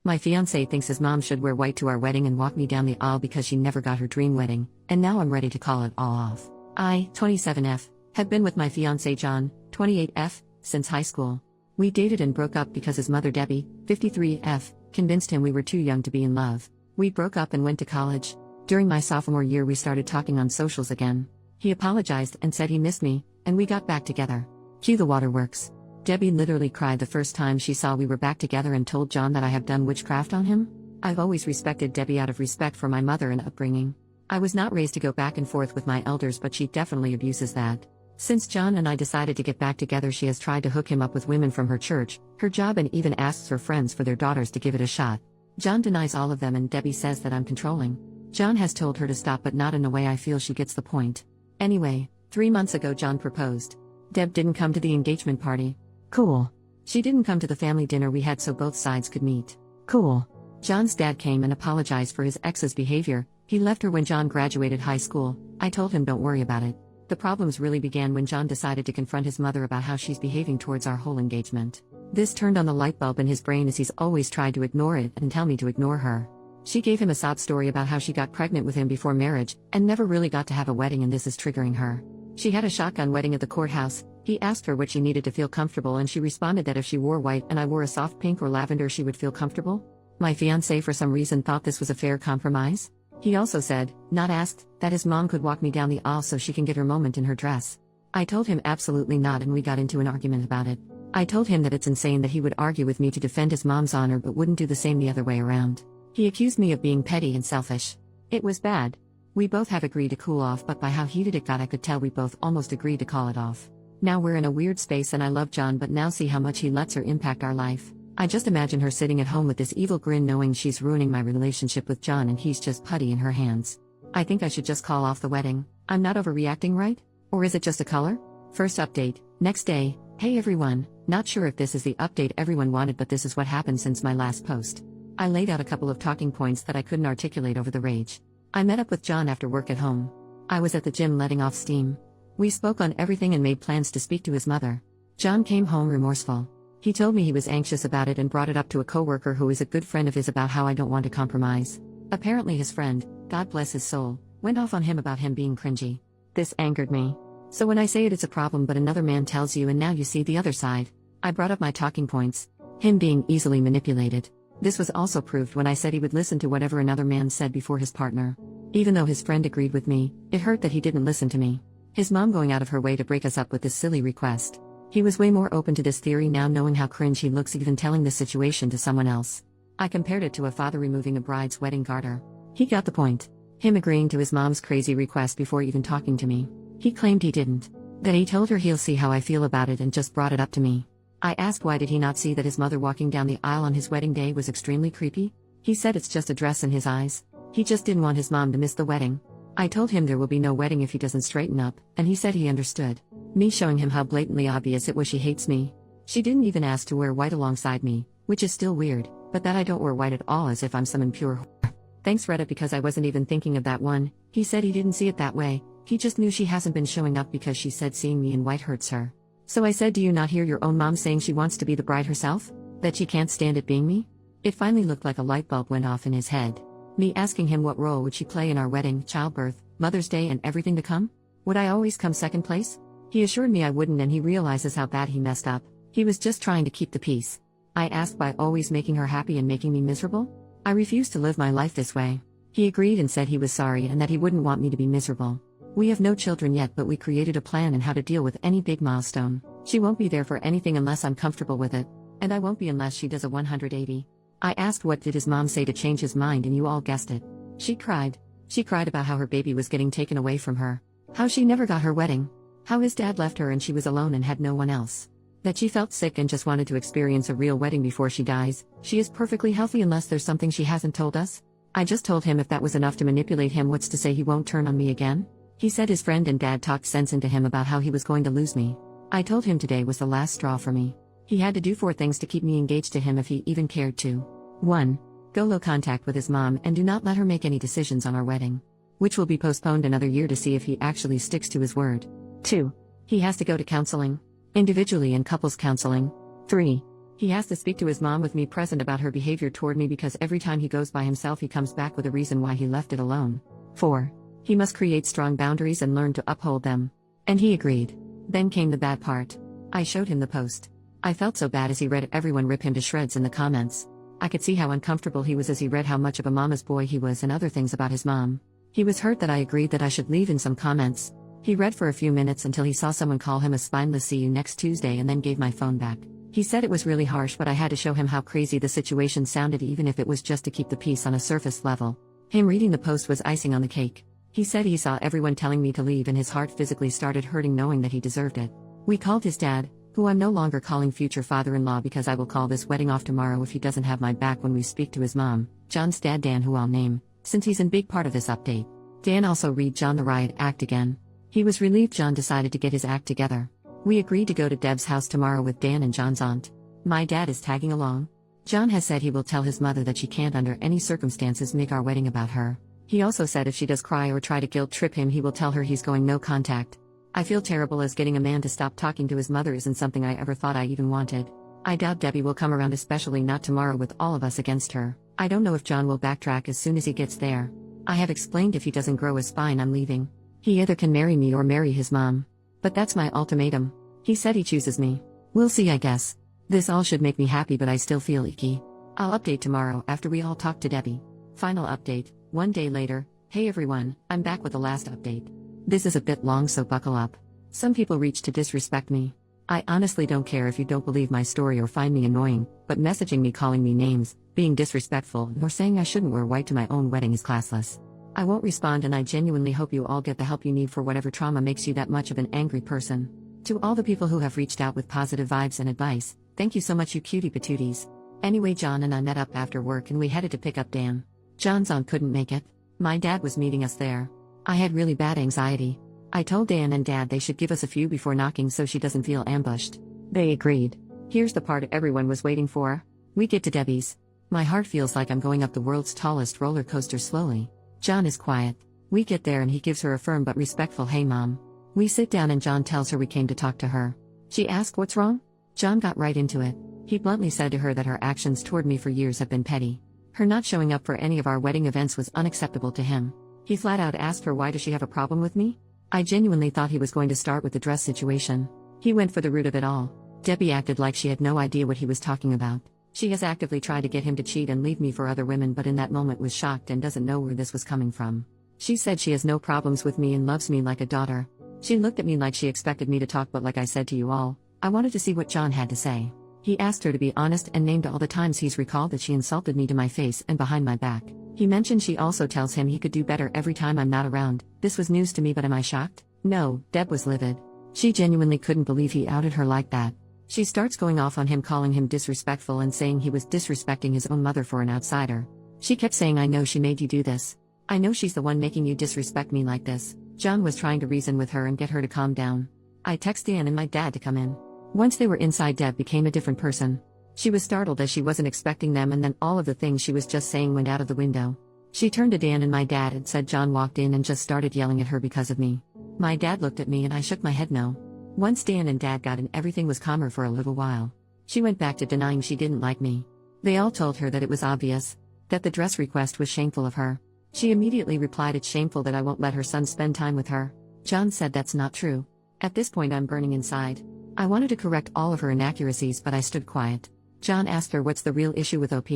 My fiancé thinks his mom should wear white to our wedding and walk me down the aisle because she never got her dream wedding, and now I'm ready to call it all off. I, 27F, have been with my fiancé John, 28F, since high school. We dated and broke up because his mother Debbie, 53F, convinced him we were too young to be in love. We broke up and went to college. During my sophomore year we started talking on socials again. He apologized and said he missed me, and we got back together. Cue the waterworks. Debbie literally cried the first time she saw we were back together and told John that I have done witchcraft on him. I've always respected Debbie out of respect for my mother and upbringing. I was not raised to go back and forth with my elders, but she definitely abuses that. Since John and I decided to get back together, she has tried to hook him up with women from her church, her job, and even asks her friends for their daughters to give it a shot. John denies all of them and Debbie says that I'm controlling. John has told her to stop, but not in a way I feel she gets the point. Anyway, 3 months ago John proposed. Deb didn't come to the engagement party. Cool. She didn't come to the family dinner we had so both sides could meet. Cool. John's dad came and apologized for his ex's behavior. He left her when John graduated high school. I told him don't worry about it. The problems really began when John decided to confront his mother about how she's behaving towards our whole engagement. This turned on the light bulb in his brain, as he's always tried to ignore it and tell me to ignore her. She gave him a sob story about how she got pregnant with him before marriage and never really got to have a wedding, and this is triggering her. She had a shotgun wedding at the courthouse. He asked her what she needed to feel comfortable, and she responded that if she wore white and I wore a soft pink or lavender she would feel comfortable. My fiancé for some reason thought this was a fair compromise. He also said, not asked, that his mom could walk me down the aisle so she can get her moment in her dress. I told him absolutely not, and we got into an argument about it. I told him that it's insane that he would argue with me to defend his mom's honor but wouldn't do the same the other way around. He accused me of being petty and selfish. It was bad. We both have agreed to cool off, but by how heated it got I could tell we both almost agreed to call it off. Now we're in a weird space, and I love John, but now see how much he lets her impact our life. I just imagine her sitting at home with this evil grin knowing she's ruining my relationship with John and he's just putty in her hands. I think I should just call off the wedding. I'm not overreacting, right? Or is it just a color? First update, next day. Hey everyone, not sure if this is the update everyone wanted, but this is what happened since my last post. I laid out a couple of talking points that I couldn't articulate over the rage. I met up with John after work at home. I was at the gym letting off steam. We spoke on everything and made plans to speak to his mother. John came home remorseful. He told me he was anxious about it and brought it up to a coworker who is a good friend of his about how I don't want to compromise. Apparently his friend, God bless his soul, went off on him about him being cringy. This angered me. So when I say it's a problem but another man tells you and now you see the other side. I brought up my talking points. Him being easily manipulated. This was also proved when I said he would listen to whatever another man said before his partner. Even though his friend agreed with me, it hurt that he didn't listen to me. His mom going out of her way to break us up with this silly request. He was way more open to this theory now, knowing how cringe he looks even telling this situation to someone else. I compared it to a father removing a bride's wedding garter. He got the point. Him agreeing to his mom's crazy request before even talking to me. He claimed he didn't. That he told her he'll see how I feel about it and just brought it up to me. I asked why did he not see that his mother walking down the aisle on his wedding day was extremely creepy? He said it's just a dress in his eyes. He just didn't want his mom to miss the wedding. I told him there will be no wedding if he doesn't straighten up, and he said he understood. Me showing him how blatantly obvious it was she hates me. She didn't even ask to wear white alongside me, which is still weird, but that I don't wear white at all as if I'm some impure whore. Thanks Reddit, because I wasn't even thinking of that one. He said he didn't see it that way, he just knew she hasn't been showing up because she said seeing me in white hurts her. So I said, do you not hear your own mom saying she wants to be the bride herself? That she can't stand it being me? It finally looked like a light bulb went off in his head. Me asking him what role would she play in our wedding, childbirth, Mother's Day and everything to come? Would I always come second place? He assured me I wouldn't, and he realizes how bad he messed up. He was just trying to keep the peace. I asked by always making her happy and making me miserable? I refused to live my life this way. He agreed and said he was sorry and that he wouldn't want me to be miserable. We have no children yet, but we created a plan on how to deal with any big milestone. She won't be there for anything unless I'm comfortable with it. And I won't be unless she does a 180. I asked what did his mom say to change his mind, and you all guessed it. She cried. She cried about how her baby was getting taken away from her. How she never got her wedding. How his dad left her and she was alone and had no one else. That she felt sick and just wanted to experience a real wedding before she dies. She is perfectly healthy unless there's something she hasn't told us. I just told him if that was enough to manipulate him, what's to say he won't turn on me again? He said his friend and dad talked sense into him about how he was going to lose me. I told him today was the last straw for me. He had to do 4 things to keep me engaged to him if he even cared to. 1. Go low contact with his mom and do not let her make any decisions on our wedding. Which will be postponed another year to see if he actually sticks to his word. 2. He has to go to counseling. Individually and couples counseling. 3. He has to speak to his mom with me present about her behavior toward me because every time he goes by himself he comes back with a reason why he left it alone. 4. He must create strong boundaries and learn to uphold them. And he agreed. Then came the bad part. I showed him the post. I felt so bad as he read everyone rip him to shreds in the comments. I could see how uncomfortable he was as he read how much of a mama's boy he was and other things about his mom. He was hurt that I agreed that I should leave in some comments. He read for a few minutes until he saw someone call him a spineless "see you next Tuesday" and then gave my phone back. He said it was really harsh, but I had to show him how crazy the situation sounded, even if it was just to keep the peace on a surface level. Him reading the post was icing on the cake. He said he saw everyone telling me to leave and his heart physically started hurting knowing that he deserved it. We called his dad, who I'm no longer calling future father-in-law because I will call this wedding off tomorrow if he doesn't have my back when we speak to his mom, John's dad Dan, who I'll name, since he's in big part of this update. Dan also read John the riot act again. He was relieved John decided to get his act together. We agreed to go to Deb's house tomorrow with Dan and John's aunt. My dad is tagging along. John has said he will tell his mother that she can't under any circumstances make our wedding about her. He also said if she does cry or try to guilt trip him he will tell her he's going no contact. I feel terrible as getting a man to stop talking to his mother isn't something I ever thought I even wanted. I doubt Debbie will come around, especially not tomorrow with all of us against her. I don't know if John will backtrack as soon as he gets there. I have explained if he doesn't grow a spine I'm leaving. He either can marry me or marry his mom. But that's my ultimatum. He said he chooses me. We'll see, I guess. This all should make me happy, but I still feel icky. I'll update tomorrow after we all talk to Debbie. Final update, 1 day later. Hey everyone, I'm back with the last update. This is a bit long, so buckle up. Some people reach to disrespect me. I honestly don't care if you don't believe my story or find me annoying, but messaging me, calling me names, being disrespectful, nor saying I shouldn't wear white to my own wedding is classless. I won't respond, and I genuinely hope you all get the help you need for whatever trauma makes you that much of an angry person. To all the people who have reached out with positive vibes and advice, thank you so much, you cutie patooties. Anyway, John and I met up after work and we headed to pick up Dan. John's aunt couldn't make it. My dad was meeting us there. I had really bad anxiety. I told Dan and Dad they should give us a few before knocking so she doesn't feel ambushed. They agreed. Here's the part everyone was waiting for. We get to Debbie's. My heart feels like I'm going up the world's tallest roller coaster slowly. John is quiet. We get there and he gives her a firm but respectful "Hey mom." We sit down and John tells her we came to talk to her. She asked what's wrong? John got right into it. He bluntly said to her that her actions toward me for years have been petty. Her not showing up for any of our wedding events was unacceptable to him. He flat out asked her why does she have a problem with me? I genuinely thought he was going to start with the dress situation. He went for the root of it all. Debbie acted like she had no idea what he was talking about. She has actively tried to get him to cheat and leave me for other women, but in that moment was shocked and doesn't know where this was coming from. She said she has no problems with me and loves me like a daughter. She looked at me like she expected me to talk, but like I said to you all, I wanted to see what John had to say. He asked her to be honest and named all the times he's recalled that she insulted me to my face and behind my back. He mentioned she also tells him he could do better every time I'm not around. This was news to me, but am I shocked? No, Deb was livid. She genuinely couldn't believe he outed her like that. She starts going off on him, calling him disrespectful and saying he was disrespecting his own mother for an outsider. She kept saying, I know she made you do this. I know she's the one making you disrespect me like this. John was trying to reason with her and get her to calm down. I texted Dan and my dad to come in. Once they were inside, Deb became a different person. She was startled as she wasn't expecting them, and then all of the things she was just saying went out of the window. She turned to Dan and my dad and said John walked in and just started yelling at her because of me. My dad looked at me and I shook my head no. Once Dan and Dad got in, everything was calmer for a little while. She went back to denying she didn't like me. They all told her that it was obvious, that the dress request was shameful of her. She immediately replied, it's shameful that I won't let her son spend time with her. John said that's not true. At this point I'm burning inside. I wanted to correct all of her inaccuracies, but I stood quiet. John asked her what's the real issue with OP?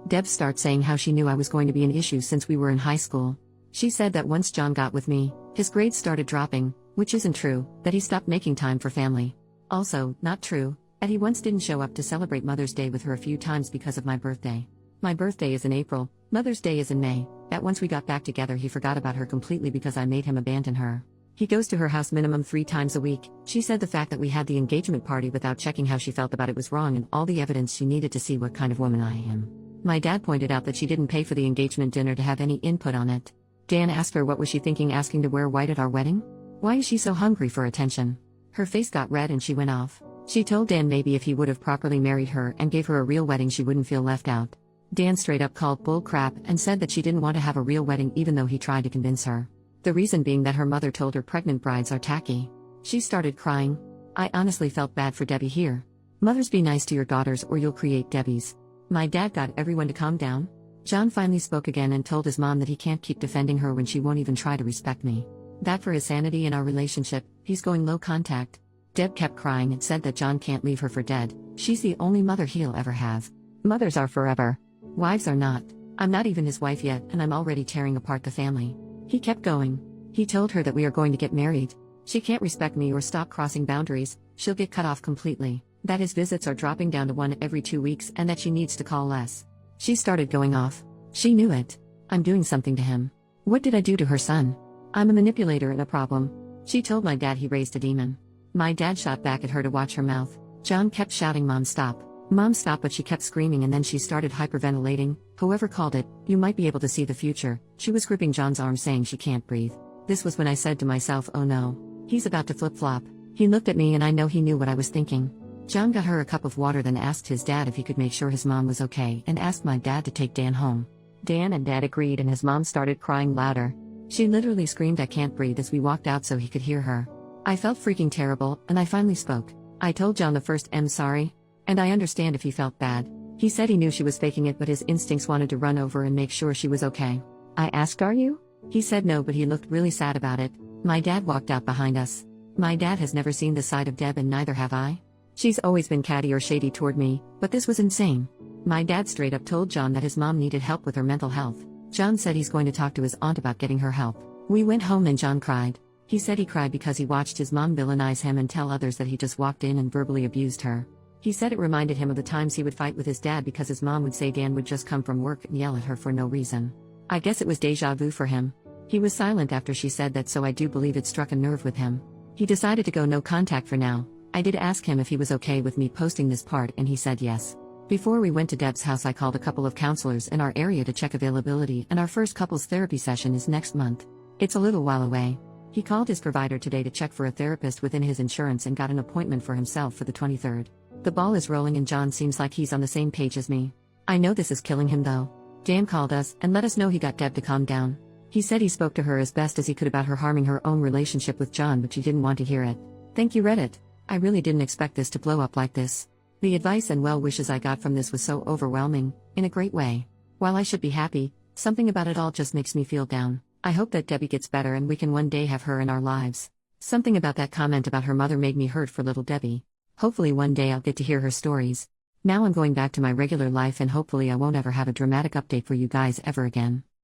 Deb starts saying how she knew I was going to be an issue since we were in high school. She said that once John got with me, his grades started dropping, which isn't true, that he stopped making time for family. Also, not true, that he once didn't show up to celebrate Mother's Day with her a few times because of my birthday. My birthday is in April, Mother's Day is in May, that once we got back together he forgot about her completely because I made him abandon her. He goes to her house minimum 3 times a week. She said the fact that we had the engagement party without checking how she felt about it was wrong and all the evidence she needed to see what kind of woman I am. My dad pointed out that she didn't pay for the engagement dinner to have any input on it. Dan asked her what was she thinking asking to wear white at our wedding? Why is she so hungry for attention? Her face got red and she went off. She told Dan maybe if he would have properly married her and gave her a real wedding she wouldn't feel left out. Dan straight up called bull crap and said that she didn't want to have a real wedding even though he tried to convince her. The reason being that her mother told her pregnant brides are tacky. She started crying. I honestly felt bad for Debbie here. Mothers, be nice to your daughters or you'll create Debbies. My dad got everyone to calm down. John finally spoke again and told his mom that he can't keep defending her when she won't even try to respect me. That for his sanity in our relationship, he's going low contact. Deb kept crying and said that John can't leave her for dead. She's the only mother he'll ever have. Mothers are forever. Wives are not. I'm not even his wife yet, and I'm already tearing apart the family. He kept going. He told her that we are going to get married. She can't respect me or stop crossing boundaries, she'll get cut off completely. That his visits are dropping down to 1 every 2 weeks and that she needs to call less. She started going off. She knew it. I'm doing something to him. What did I do to her son? I'm a manipulator and a problem. She told my dad he raised a demon. My dad shot back at her to watch her mouth. John kept shouting, "Mom, stop. Mom, stop," but she kept screaming and then she started hyperventilating. Whoever called it, you might be able to see the future. She was gripping John's arm saying she can't breathe. This was when I said to myself, oh no. He's about to flip-flop. He looked at me and I know he knew what I was thinking. John got her a cup of water, then asked his dad if he could make sure his mom was okay and asked my dad to take Dan home. Dan and Dad agreed and his mom started crying louder. She literally screamed, "I can't breathe," as we walked out so he could hear her. I felt freaking terrible, and I finally spoke. I told John the first, "I'm sorry." And I understand if he felt bad. He said he knew she was faking it, but his instincts wanted to run over and make sure she was okay. I asked, "Are you?" He said no, but he looked really sad about it. My dad walked out behind us. My dad has never seen this side of Deb and neither have I. She's always been catty or shady toward me, but this was insane. My dad straight up told John that his mom needed help with her mental health. John said he's going to talk to his aunt about getting her help. We went home and John cried. He said he cried because he watched his mom villainize him and tell others that he just walked in and verbally abused her. He said it reminded him of the times he would fight with his dad because his mom would say Dan would just come from work and yell at her for no reason. I guess it was deja vu for him. He was silent after she said that, so I do believe it struck a nerve with him. He decided to go no contact for now. I did ask him if he was okay with me posting this part and he said yes. Before we went to Deb's house, I called a couple of counselors in our area to check availability, and our first couples therapy session is next month. It's a little while away. He called his provider today to check for a therapist within his insurance and got an appointment for himself for the 23rd. The ball is rolling and John seems like he's on the same page as me. I know this is killing him though. Dan called us and let us know he got Deb to calm down. He said he spoke to her as best as he could about her harming her own relationship with John, but she didn't want to hear it. Thank you, Reddit. I really didn't expect this to blow up like this. The advice and well wishes I got from this was so overwhelming, in a great way. While I should be happy, something about it all just makes me feel down. I hope that Debbie gets better and we can one day have her in our lives. Something about that comment about her mother made me hurt for little Debbie. Hopefully one day I'll get to hear her stories. Now I'm going back to my regular life and hopefully I won't ever have a dramatic update for you guys ever again.